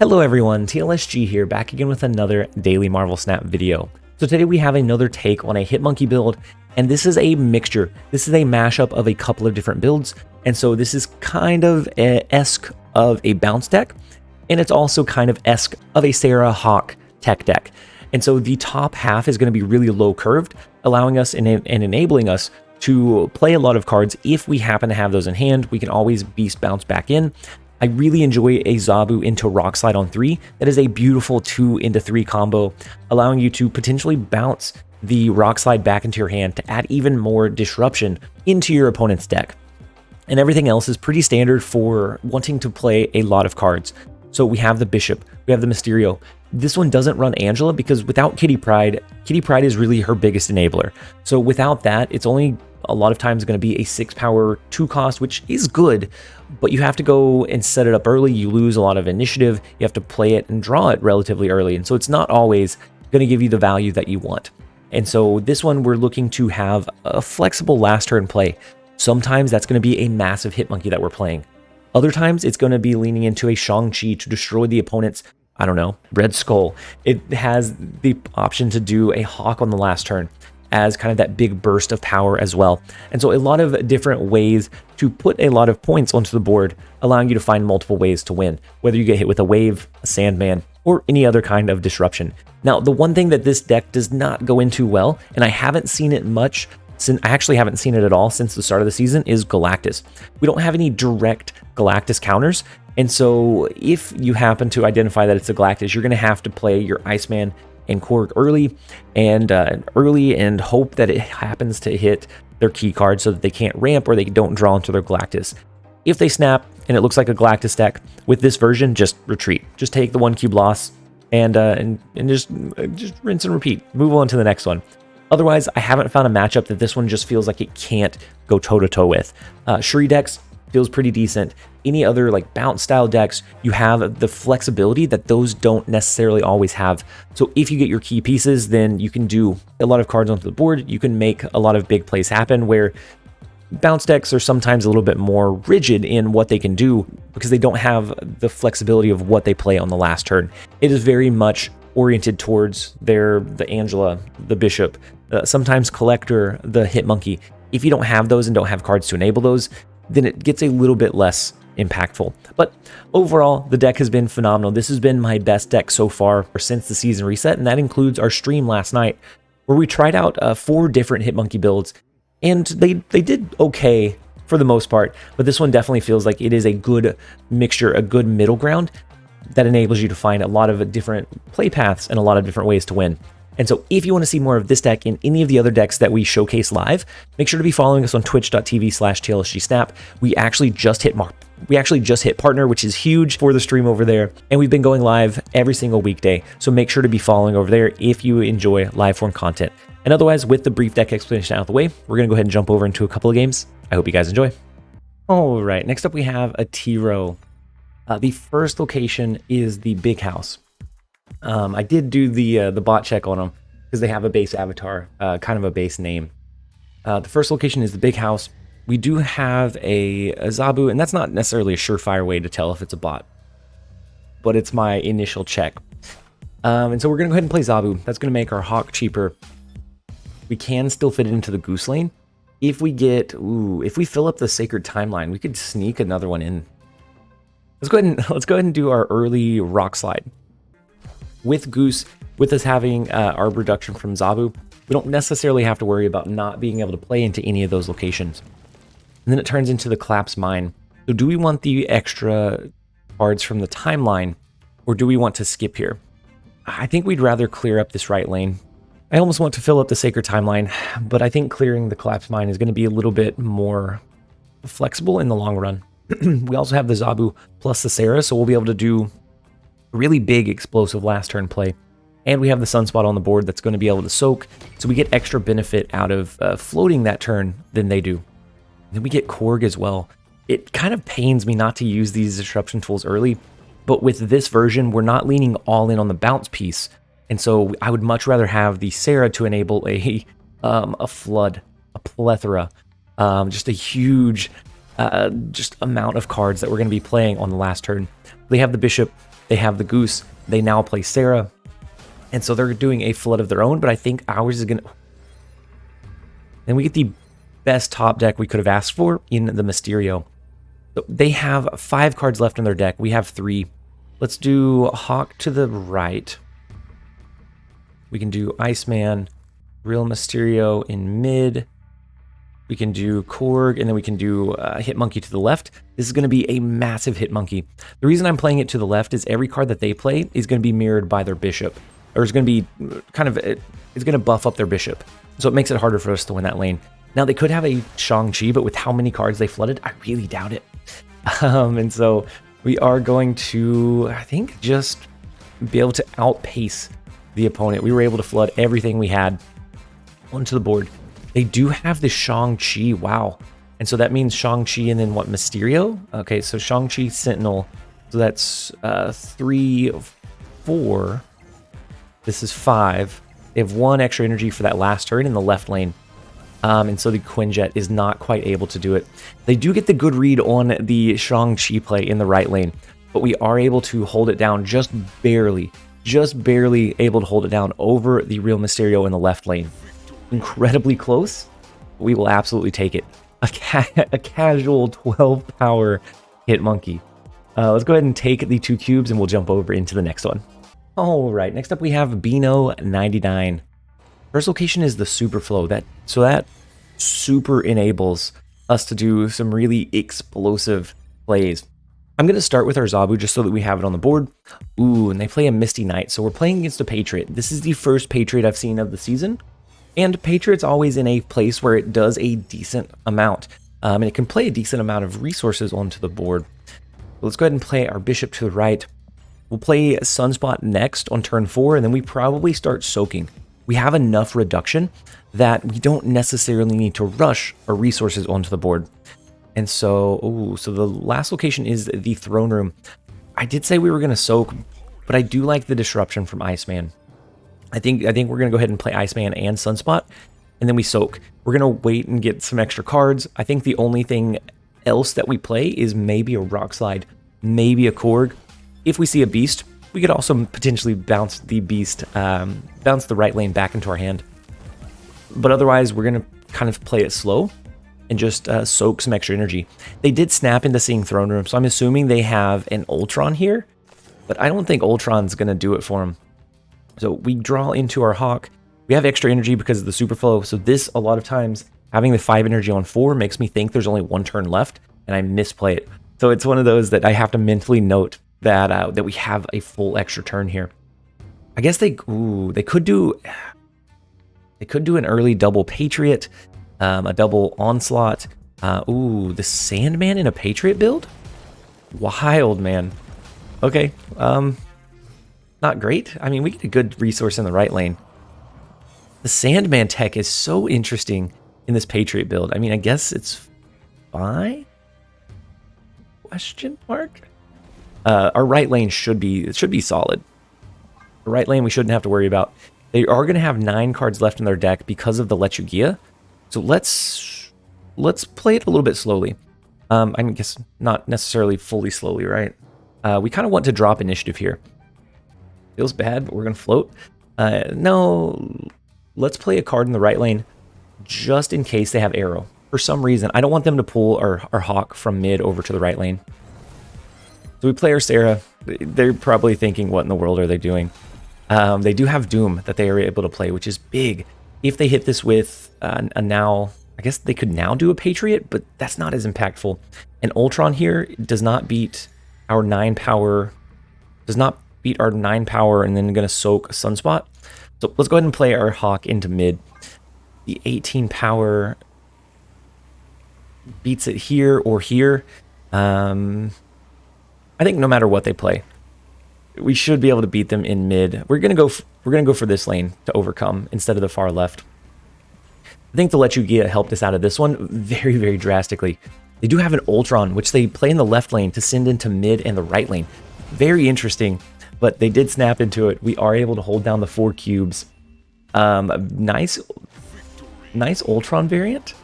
Hello everyone, TLSG here, back again with another Daily Marvel Snap video. So today we have another take on a Hitmonkey build, and this is a mixture. This is a mashup of a couple of different builds, and so this is kind of esque of a bounce deck, and it's also kind of esque of a Sera Hawk tech deck. And so the top half is going to be really low curved, allowing us and enabling us to play a lot of cards. If we happen to have those in hand, we can always beast bounce back in. I really enjoy a Zabu into Rock Slide on 3. That is a beautiful 2 into 3 combo, allowing you to potentially bounce the Rock Slide back into your hand to add even more disruption into your opponent's deck. And everything else is pretty standard for wanting to play a lot of cards. So we have the Bishop, we have the Mysterio. This one doesn't run Angela because without Kitty Pryde is really her biggest enabler. So without that, it's only a lot of times going to be a 6 power 2 cost, which is good, but you have to go and set it up early. You lose a lot of initiative. You have to play it and draw it relatively early. And so it's not always going to give you the value that you want. And so this one, we're looking to have a flexible last turn play. Sometimes that's going to be a massive Hitmonkey that we're playing. Other times it's going to be leaning into a Shang-Chi to destroy the opponent's, I don't know, Red Skull. It has the option to do a Hawk on the last turn as kind of that big burst of power as well. And so a lot of different ways to put a lot of points onto the board, allowing you to find multiple ways to win, whether you get hit with a wave, a Sandman, or any other kind of disruption. Now, the one thing that this deck does not go into well, and I haven't seen it much, I actually haven't seen it at all since the start of the season, is Galactus. We don't have any direct Galactus counters, and so if you happen to identify that it's a Galactus, you're going to have to play your Iceman and Korg early and hope that it happens to hit their key card so that they can't ramp or they don't draw into their Galactus. If they snap and it looks like a Galactus deck, with this version, just retreat. Just take the 1 cube loss and just rinse and repeat. Move on to the next one. Otherwise, I haven't found a matchup that this one just feels like it can't go toe-to-toe with. Shuri decks feels pretty decent. Any other like bounce style decks, you have the flexibility that those don't necessarily always have. So if you get your key pieces, then you can do a lot of cards onto the board. You can make a lot of big plays happen, where bounce decks are sometimes a little bit more rigid in what they can do because they don't have the flexibility of what they play on the last turn. It is very much oriented towards the Angela, the Bishop, sometimes Collector, the Hitmonkey. If you don't have those and don't have cards to enable those, then it gets a little bit less impactful. But overall, the deck has been phenomenal. This has been my best deck so far since the season reset, and that includes our stream last night, where we tried out 4 different Hitmonkey builds, and they did okay for the most part, but this one definitely feels like it is a good mixture, a good middle ground that enables you to find a lot of different play paths and a lot of different ways to win. And so if you want to see more of this deck in any of the other decks that we showcase live, make sure to be following us on twitch.tv/TLSGSnap. We actually just hit partner, which is huge for the stream over there. And we've been going live every single weekday. So make sure to be following over there if you enjoy live form content. And otherwise, with the brief deck explanation out of the way, we're going to go ahead and jump over into a couple of games. I hope you guys enjoy. All right, next up we have a T-Row. The first location is the Big House. I did do the bot check on them because they have a base avatar, kind of a base name. The first location is the Big House. We do have a Zabu, and that's not necessarily a surefire way to tell if it's a bot, but it's my initial check. And so we're going to go ahead and play Zabu. That's going to make our Hawk cheaper. We can still fit it into the Goose Lane. If we fill up the Sacred Timeline, we could sneak another one in. Let's go ahead and do our early Rock Slide. With Goose, with us having our reduction from Zabu, we don't necessarily have to worry about not being able to play into any of those locations. And then it turns into the Collapse Mine. So do we want the extra cards from the timeline, or do we want to skip here? I think we'd rather clear up this right lane. I almost want to fill up the Sacred Timeline, but I think clearing the Collapse Mine is going to be a little bit more flexible in the long run. We also have the Zabu plus the Sera, so we'll be able to do really big explosive last turn play, and we have the Sunspot on the board that's going to be able to soak, so we get extra benefit out of floating that turn than they do. And then we get Korg as well. It kind of pains me not to use these disruption tools early, but with this version we're not leaning all in on the bounce piece, and so I would much rather have the Sera to enable a flood, a plethora, just a huge just amount of cards that we're going to be playing on the last turn. They have the Bishop. They have the Goose. They now play Sera. And so they're doing a flood of their own, but I think ours is going to... Then we get the best top deck we could have asked for in the Mysterio. So they have 5 cards left in their deck. We have 3. Let's do Hawk to the right. We can do Iceman, Real Mysterio in mid. We can do Korg, and then we can do Hitmonkey to the left. This is going to be a massive Hitmonkey. The reason I'm playing it to the left is every card that they play is going to be mirrored by their Bishop. Or it's going to be kind of, it's going to buff up their Bishop. So it makes it harder for us to win that lane. Now, they could have a Shang-Chi, but with how many cards they flooded, I really doubt it. And so we are going to, I think, just be able to outpace the opponent. We were able to flood everything we had onto the board. They do have the Shang-Chi, wow. And so that means Shang-Chi and then what, Mysterio? Okay, so Shang-Chi, Sentinel. So that's 3, 4. This is 5. They have 1 extra energy for that last turn in the left lane. And so the Quinjet is not quite able to do it. They do get the good read on the Shang-Chi play in the right lane, but we are able to hold it down just barely able to hold it down over the Real Mysterio in the left lane. Incredibly close. We will absolutely take it. A casual 12 power Hitmonkey. Let's go ahead and take the 2 cubes and we'll jump over into the next one. All right, next up we have Bino 99. First location is the Super Flow. That super enables us to do some really explosive plays. I'm going to start with our Zabu just so that we have it on the board. Ooh, and they play a Misty Knight. So we're playing against a Patriot. This is the first Patriot I've seen of the season. And Patriot's always in a place where it does a decent amount. And it can play a decent amount of resources onto the board. Let's go ahead and play our Bishop to the right. We'll play Sunspot next on turn 4, and then we probably start soaking. We have enough reduction that we don't necessarily need to rush our resources onto the board. And so, so the last location is the Throne Room. I did say we were going to soak, but I do like the disruption from Iceman. I think we're going to go ahead and play Iceman and Sunspot, and then we soak. We're going to wait and get some extra cards. I think the only thing else that we play is maybe a Rock Slide, maybe a Korg. If we see a Beast, we could also potentially bounce the Beast, bounce the right lane back into our hand. But otherwise, we're going to kind of play it slow and just soak some extra energy. They did snap into seeing Throne Room, so I'm assuming they have an Ultron here, but I don't think Ultron's going to do it for them. So we draw into our Hawk. We have extra energy because of the Super Flow, so this, a lot of times, having the 5 energy on 4 makes me think there's only 1 turn left, and I misplay it. So it's one of those that I have to mentally note that that we have a full extra turn here. I guess they could do an early double Patriot, a double Onslaught. The Sandman in a Patriot build? Wild, man. Okay, not great. I mean, we get a good resource in the right lane. The Sandman tech is so interesting in this Patriot build. I mean, I guess it's fine? Question mark? Our right lane should be solid. The right lane we shouldn't have to worry about. They are going to have 9 cards left in their deck because of the Lechugia. So let's play it a little bit slowly. I guess not necessarily fully slowly, right? We kind of want to drop initiative here. Feels bad, but we're going to float. No, let's play a card in the right lane just in case they have arrow. For some reason, I don't want them to pull our Hawk from mid over to the right lane. So we play our Sera. They're probably thinking, what in the world are they doing? They do have Doom that they are able to play, which is big. If they hit this with a now, I guess they could now do a Patriot, but that's not as impactful. And Ultron here does not beat our 9 power, and then going to soak a Sunspot. So let's go ahead and play our Hawk into mid. The 18 power beats it here or here. I think no matter what they play, we should be able to beat them in mid. We're gonna go for this lane to overcome instead of the far left. I think the Lechugia helped us out of this one very, very drastically. They do have an Ultron, which they play in the left lane to send into mid and the right lane. Very interesting, but they did snap into it. We are able to hold down the 4 cubes. Nice Ultron variant.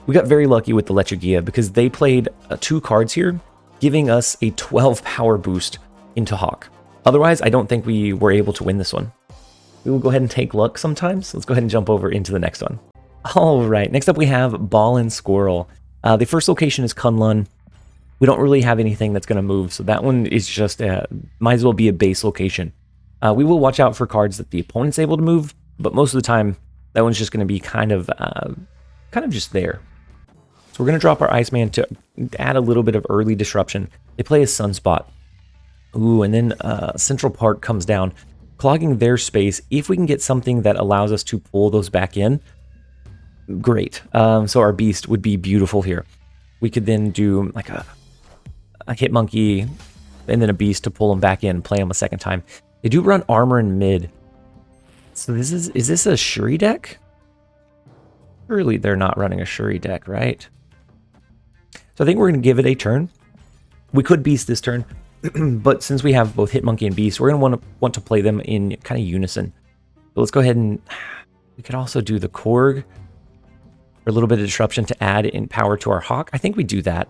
We got very lucky with the Lechugia because they played 2 cards here, giving us a 12 power boost into Hawk. Otherwise, I don't think we were able to win this one. We will go ahead and take luck sometimes. Let's go ahead and jump over into the next one. All right, next up we have Ball and Squirrel. The first location is Kunlun. We don't really have anything that's going to move, so that one is just, might as well be a base location. We will watch out for cards that the opponent's able to move, but most of the time, that one's just going to be kind of just there. So we're going to drop our Iceman to add a little bit of early disruption. They play a Sunspot. Ooh, and then Central Park comes down, clogging their space. If we can get something that allows us to pull those back in, great. So our Beast would be beautiful here. We could then do like a Hit Monkey and then a Beast to pull them back in, play them a second time. They do run Armor in mid. So is this a Shuri deck? Surely they're not running a Shuri deck, right? So I think we're going to give it a turn. We could Beast this turn, but since we have both Hit Monkey and Beast, we're going to want to play them in kind of unison. So let's go ahead and we could also do the Korg for a little bit of disruption to add in power to our Hawk. I think we do that.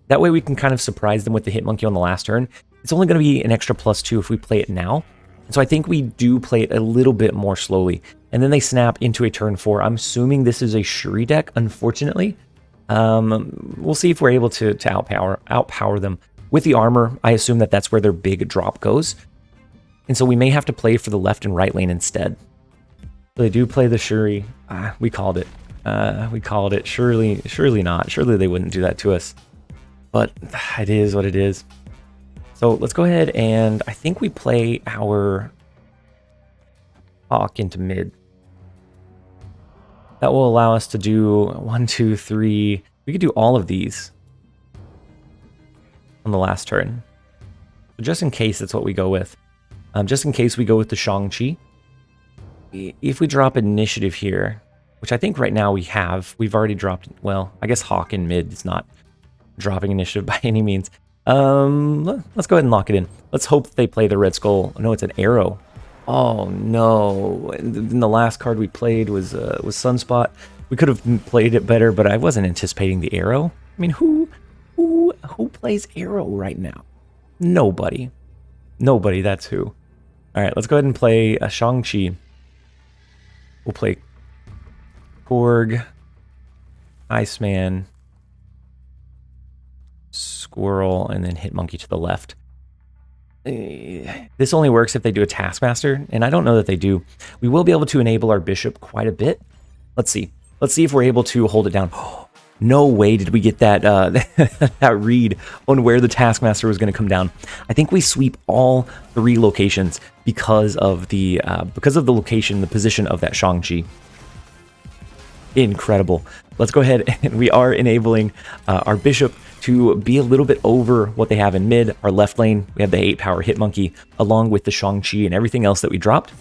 That way we can kind of surprise them with the Hit Monkey on the last turn. It's only going to be an extra +2 if we play it now. So I think we do play it a little bit more slowly. And then they snap into a turn 4. I'm assuming this is a Shuri deck, unfortunately. We'll see if we're able to outpower them. With the armor, I assume that that's where their big drop goes. And so we may have to play for the left and right lane instead. So they do play the Shuri. We called it. We called it. Surely not. Surely they wouldn't do that to us. But it is what it is. So let's go ahead and I think we play our Hawk into mid. That will allow us to do 1, 2, 3. We could do all of these on the last turn. But just in case, that's what we go with. Just in case we go with the Shang-Chi. If we drop initiative here, which I think right now we've already dropped, well, I guess Hawk in mid is not dropping initiative by any means. Let's go ahead and lock it in. Let's hope they play the Red Skull. No, it's an arrow. Oh no! And the last card we played was Sunspot. We could have played it better, but I wasn't anticipating the arrow. I mean, who plays arrow right now? Nobody. Nobody. That's who. All right, let's go ahead and play a Shang-Chi. We'll play Korg, Iceman, Squirrel, and then Hit Monkey to the left. This only works if they do a Taskmaster, and I don't know that they do. We will be able to enable our Bishop quite a bit. Let's see. Let's see if we're able to hold it down. No way did we get that that read on where the Taskmaster was going to come down. I think we sweep all 3 locations because of the location, the position of that Shang-Chi. Incredible. Let's go ahead and we are enabling our Bishop to be a little bit over what they have in mid. Our left lane, we have the 8-power Hit Monkey along with the Shang-Chi and everything else that we dropped.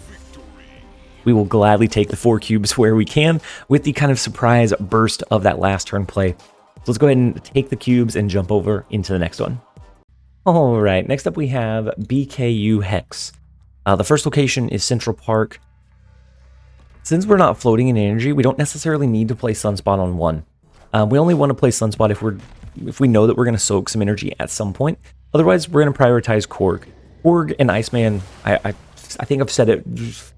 We will gladly take the 4 cubes where we can with the kind of surprise burst of that last turn play. So let's go ahead and take the cubes and jump over into the next one. All right, next up we have BKU Hex. The first location is Central Park. Since we're not floating in energy, we don't necessarily need to play Sunspot on 1. We only want to play Sunspot if we know that we're going to soak some energy at some point. Otherwise, we're going to prioritize Korg. Korg and Iceman, I think I've said it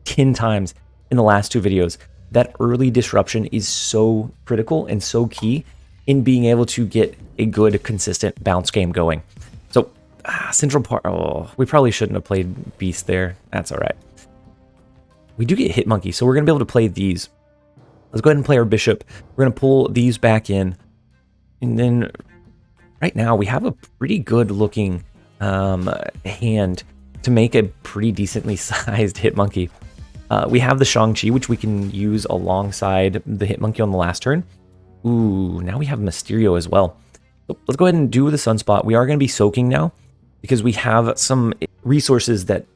10 times in the last 2 videos. That early disruption is so critical and so key in being able to get a good, consistent bounce game going. So, Central Park, we probably shouldn't have played Beast there. That's all right. We do get Hit Monkey, so we're going to be able to play these. Let's go ahead and play our Bishop. We're going to pull these back in. And then right now we have a pretty good looking hand to make a pretty decently sized Hit Monkey. We have the Shang-Chi, which we can use alongside the Hit Monkey on the last turn. Ooh, now we have Mysterio as well. So let's go ahead and do the Sunspot. We are going to be soaking now because we have some resources that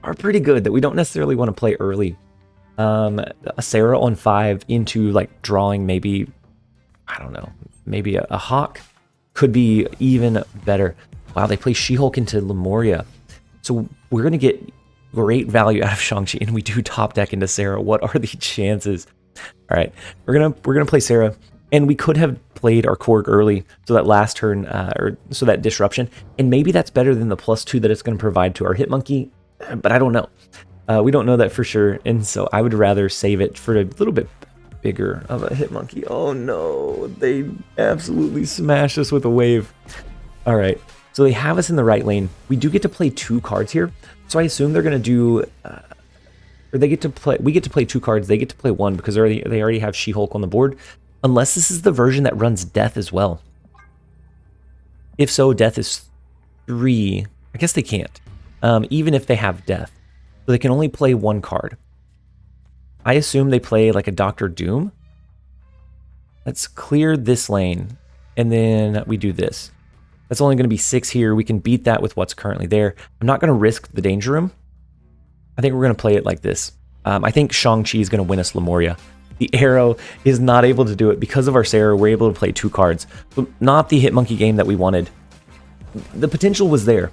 are pretty good that we don't necessarily want to play early. A Sera on 5 into like drawing maybe, I don't know, maybe a Hawk could be even better. Wow, they play She-Hulk into Lemuria. So we're going to get great value out of Shang-Chi, and we do top deck into Sera. What are the chances? All right, we're gonna play Sera. And we could have played our Korg early, so that last turn, or so that disruption, and maybe that's better than the +2 that it's going to provide to our Hitmonkey, but I don't know. We don't know that for sure, and so I would rather save it for a little bit bigger of a Hitmonkey. Oh no, they absolutely smashed us with a wave. All right, so they have us in the right lane. We do get to play 2 cards here, so I assume they're going to do, or they get to play. We get to play 2 cards. They get to play 1 because they already have She-Hulk on the board. Unless this is the version that runs Death as well. If so, Death is 3. I guess they can't, even if they have Death. So they can only play 1 card. I assume they play like a Doctor Doom. Let's clear this lane, and then we do this. That's only going to be 6 here. We can beat that with what's currently there. I'm not going to risk the Danger Room. I think we're going to play it like this. I think Shang-Chi is going to win us Lemuria. The arrow is not able to do it. Because of our Sera, we're able to play 2 cards. So not the Hitmonkey game that we wanted. The potential was there,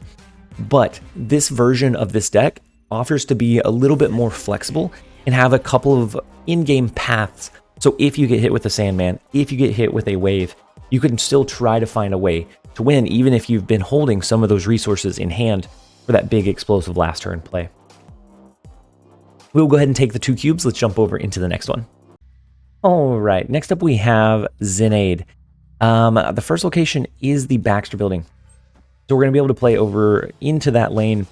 but this version of this deck offers to be a little bit more flexible and have a couple of in-game paths. So if you get hit with a Sandman, if you get hit with a wave, you can still try to find a way to win, even if you've been holding some of those resources in hand for that big explosive last turn play. We'll go ahead and take the 2 cubes. Let's jump over into the next one. All right, next up we have Zenade. The first location is the Baxter building. So we're going to be able to play over into that lane.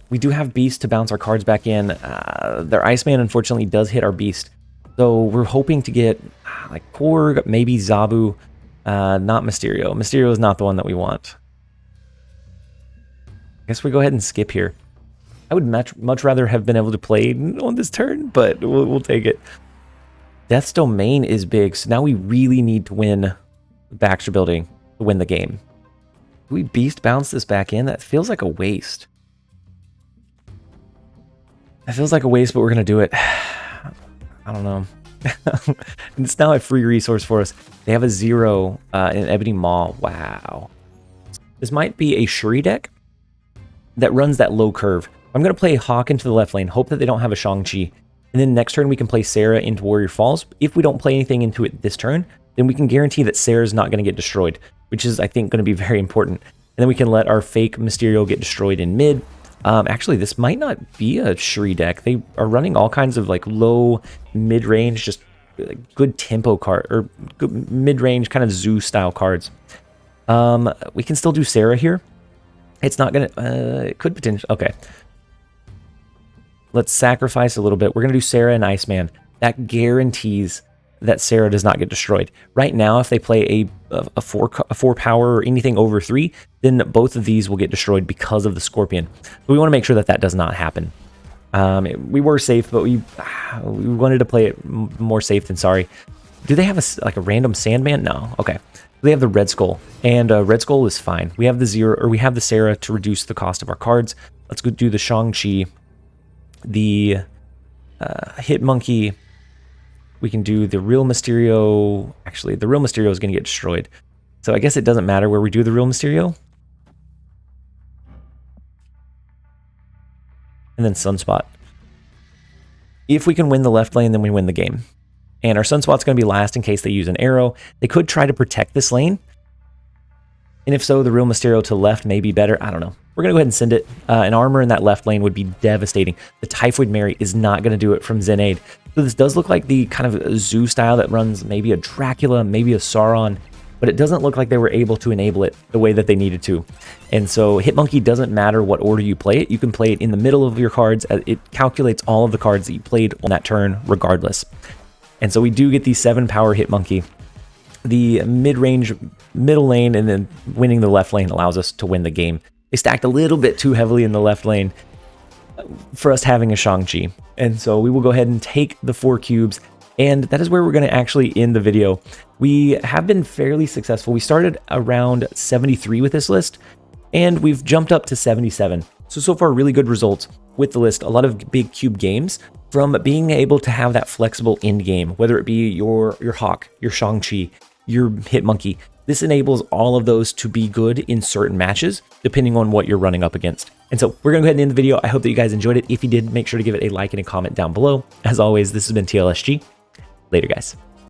We do have Beast to bounce our cards back in. Their Iceman, unfortunately, does hit our Beast. So we're hoping to get like Korg, maybe Zabu, not Mysterio. Mysterio is not the one that we want. I guess we go ahead and skip here. I would much rather have been able to play on this turn, but we'll take it. Death's Domain is big, so now we really need to win the Baxter building to win the game. Do we Beast bounce this back in? That feels like a waste. That feels like a waste, but we're going to do it. I don't know. It's now a free resource for us. They have a 0 in Ebony Maw. Wow. This might be a Shuri deck that runs that low curve. I'm going to play Hawk into the left lane, hope that they don't have a Shang-Chi. And then next turn, we can play Sera into Warrior Falls. If we don't play anything into it this turn, then we can guarantee that Sera's not going to get destroyed, which is, I think, going to be very important. And then we can let our fake Mysterio get destroyed in mid. Actually, this might not be a Shuri deck. They are running all kinds of like low, mid-range, just good tempo card, or good mid-range kind of Zoo-style cards. We can still do Sera here. It's not going to... it could potentially... Okay. Let's sacrifice a little bit. We're going to do Sera and Iceman. That guarantees that Sera does not get destroyed. Right now, if they play a 4 power or anything over 3, then both of these will get destroyed because of the Scorpion. So we want to make sure that that does not happen. We were safe, but we wanted to play it more safe than sorry. Do they have a random Sandman? No. Okay. They have the Red Skull, and Red Skull is fine. We have the 0, or we have the Sera to reduce the cost of our cards. Let's go do the Shang-Chi. The Hitmonkey, we can do the real Mysterio. Actually, the real Mysterio is going to get destroyed. So I guess it doesn't matter where we do the real Mysterio. And then Sunspot. If we can win the left lane, then we win the game. And our Sunspot's going to be last in case they use an arrow. They could try to protect this lane. And if so, the real Mysterio to the left may be better. I don't know. We're going to go ahead and send it. An armor in that left lane would be devastating. The Typhoid Mary is not going to do it from Zenade. So this does look like the kind of Zoo style that runs maybe a Dracula, maybe a Sauron, but it doesn't look like they were able to enable it the way that they needed to. And so Hitmonkey doesn't matter what order you play it. You can play it in the middle of your cards. It calculates all of the cards that you played on that turn regardless. And so we do get the 7 power Hitmonkey. The mid-range middle lane and then winning the left lane allows us to win the game. They stacked a little bit too heavily in the left lane for us having a Shang-Chi. And so we will go ahead and take the 4 cubes, and that is where we're going to actually end the video. We have been fairly successful. We started around 73 with this list, and we've jumped up to 77. So far, really good results with the list. A lot of big cube games from being able to have that flexible end game, whether it be your Hawk, your Shang-Chi, your Hitmonkey. This enables all of those to be good in certain matches, depending on what you're running up against. And so we're going to go ahead and end the video. I hope that you guys enjoyed it. If you did, make sure to give it a like and a comment down below. As always, this has been TLSG. Later, guys.